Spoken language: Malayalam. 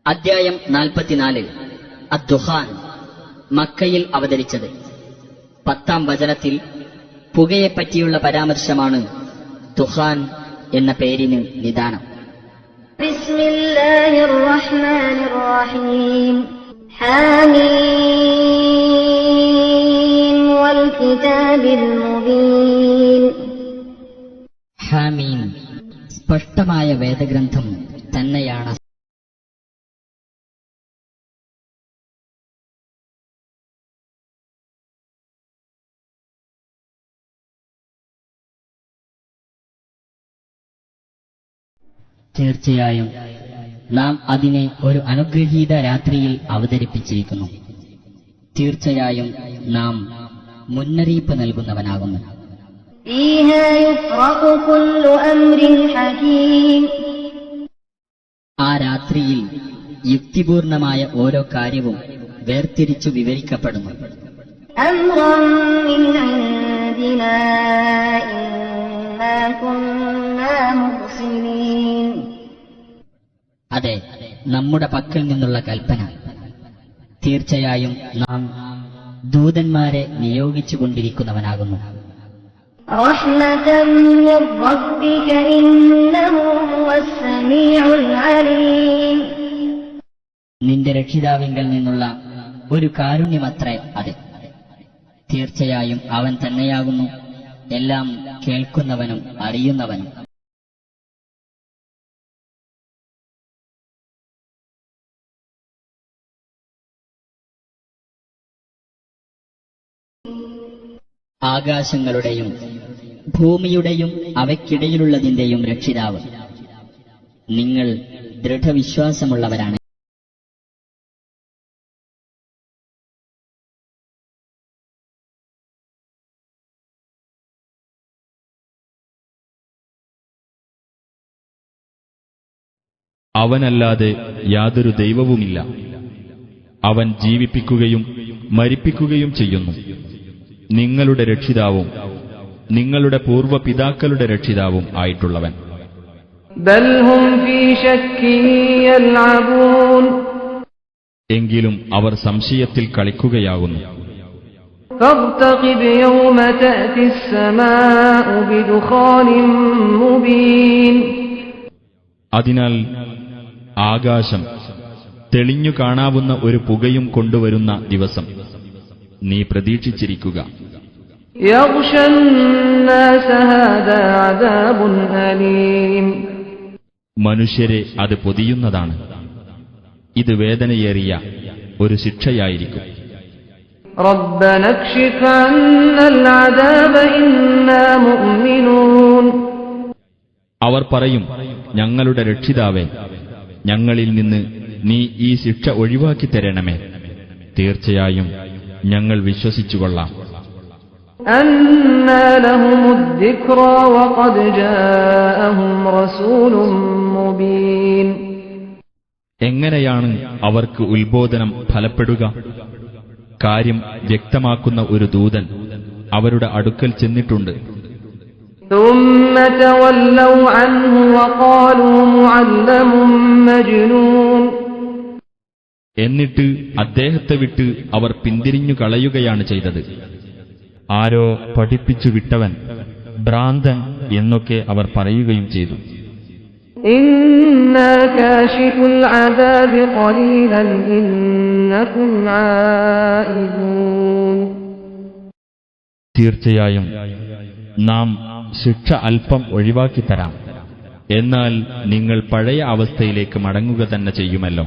അദ്ധ്യായം 44 അദ്ദുഖാൻ മക്കയിൽ അവതരിച്ചത്. 10-ാം വചനത്തിൽ പുകയെപ്പറ്റിയുള്ള പരാമർശമാണ് ദുഖാൻ എന്ന പേരിന് നിദാനം. ബിസ്മില്ലാഹിർ റഹ്മാനിർ റഹീം ഹാമീം വൽ കിതാബിൽ മുബീൻ. ഹാമീം സ്പഷ്ടമായ വേദഗ്രന്ഥം തന്നെയാണ്. തീർച്ചയായും നാം അതിനെ ഒരു അനുഗ്രഹീത രാത്രിയിൽ അവതരിപ്പിച്ചിരിക്കുന്നു. തീർച്ചയായും നാം മുന്നറിയിപ്പ് നൽകുന്നവനാകുന്നു. ഫീഹാ യുഫ്റഖു കുല്ലു അംരിൻ ഹകീം. ആ രാത്രിയിൽ യുക്തിപൂർണമായ ഓരോ കാര്യവും വേർതിരിച്ചു വിവരിക്കപ്പെടുന്നു. അംറൻ മിൻ ഇൻദിനാ ഇന്നാ കുന്നാ മുർസിലീൻ. അതെ, നമ്മുടെ പക്കൽ നിന്നുള്ള കൽപ്പന. തീർച്ചയായും നാം ദൂതന്മാരെ നിയോഗിച്ചുകൊണ്ടിരിക്കുന്നവനാകുന്നു. റഹ്മതൻ മിർ റബ്ബിക ഇന്നഹു ഹുവസ് സമീഉൽ അലീം. നിന്റെ രക്ഷിതാവിങ്കൽ നിന്നുള്ള ഒരു കാരുണ്യമത്രേ അത്. തീർച്ചയായും അവൻ തന്നെയാകുന്നു എല്ലാം കേൾക്കുന്നവനും അറിയുന്നവനും. ആകാശങ്ങളുടെയും ഭൂമിയുടെയും അവയ്ക്കിടയിലുള്ളതിന്റെയും രക്ഷിതാവ്, നിങ്ങൾ ദൃഢവിശ്വാസമുള്ളവരാണ്. അവനല്ലാതെ യാതൊരു ദൈവവുമില്ല. അവൻ ജീവിപ്പിക്കുകയും മരിപ്പിക്കുകയും ചെയ്യുന്നു. നിങ്ങളുടെ രക്ഷിതാവും നിങ്ങളുടെ പൂർവ്വപിതാക്കളുടെ രക്ഷിതാവും ആയിട്ടുള്ളവൻ. ബൽ ഹും ഫീ ശക്കിൻ യൽഅബൂൻ. എങ്കിലും അവർ സംശയത്തിൽ കളിക്കുകയാകുന്നു. ഫർതഖിബ് യൗമ തഅതിസ് സമാഉ ബിദുഖാനിൻ മുബീൻ. അതിനാൽ ആകാശം തെളിഞ്ഞു കാണാവുന്ന ഒരു പുകയും കൊണ്ടുവരുന്ന ദിവസം നീ പ്രതീക്ഷിച്ചിരിക്കുക. യഗ്ശന്നാസ ഹാദാ അദാബുൻ അലീം. മനുഷ്യരെ അത് പൊതിയുന്നതാണ്. ഇത് വേദനയേറിയ ഒരു ശിക്ഷയായിരിക്കും. റബ്ബന ക്ഷിഫ് അന്നൽ അദാബ ഇന്നാ മുഅ്മിനൂൻ. അവർ പറയും, ഞങ്ങളുടെ രക്ഷിതാവേ, ഞങ്ങളിൽ നിന്ന് നീ ഈ ശിക്ഷ ഒഴിവാക്കി തരണമേ. തീർച്ചയായും ഞങ്ങൾ വിശ്വസിച്ചുകൊള്ളാം. അന്നാ ലഹുമുദ് ദിക്റാ വഖദ് ജാഅഹും റസൂലുൻ മുബീൻ. എങ്ങനെയാണ് അവർക്ക് ഉത്ബോധനം ഫലപ്പെടുക? കാര്യം വ്യക്തമാക്കുന്ന ഒരു ദൂതൻ അവരുടെ അടുക്കൽ ചെന്നിട്ടുണ്ട്. ثم تولوا عنه وقالوا معلم مجنون. എന്നിട്ട് അദ്ദേഹത്തെ വിട്ട് അവർ പിന്തിരിഞ്ഞു കളയുകയാണ് ചെയ്തത്. ആരോ പഠിപ്പിച്ചു വിട്ടവൻ, ഭ്രാന്തൻ എന്നൊക്കെ അവർ പറയുകയും ചെയ്തു. ഇന്നാ കാശിഫുൽ അദാബി ഖലീലൻ ഇന്നകും ആയിദൂൻ. തീർച്ചയായും നാം ശിക്ഷ അല്പം ഒഴിവാക്കിത്തരാം, എന്നാൽ നിങ്ങൾ പഴയ അവസ്ഥയിലേക്ക് മടങ്ങുക തന്നെ ചെയ്യുമല്ലോ.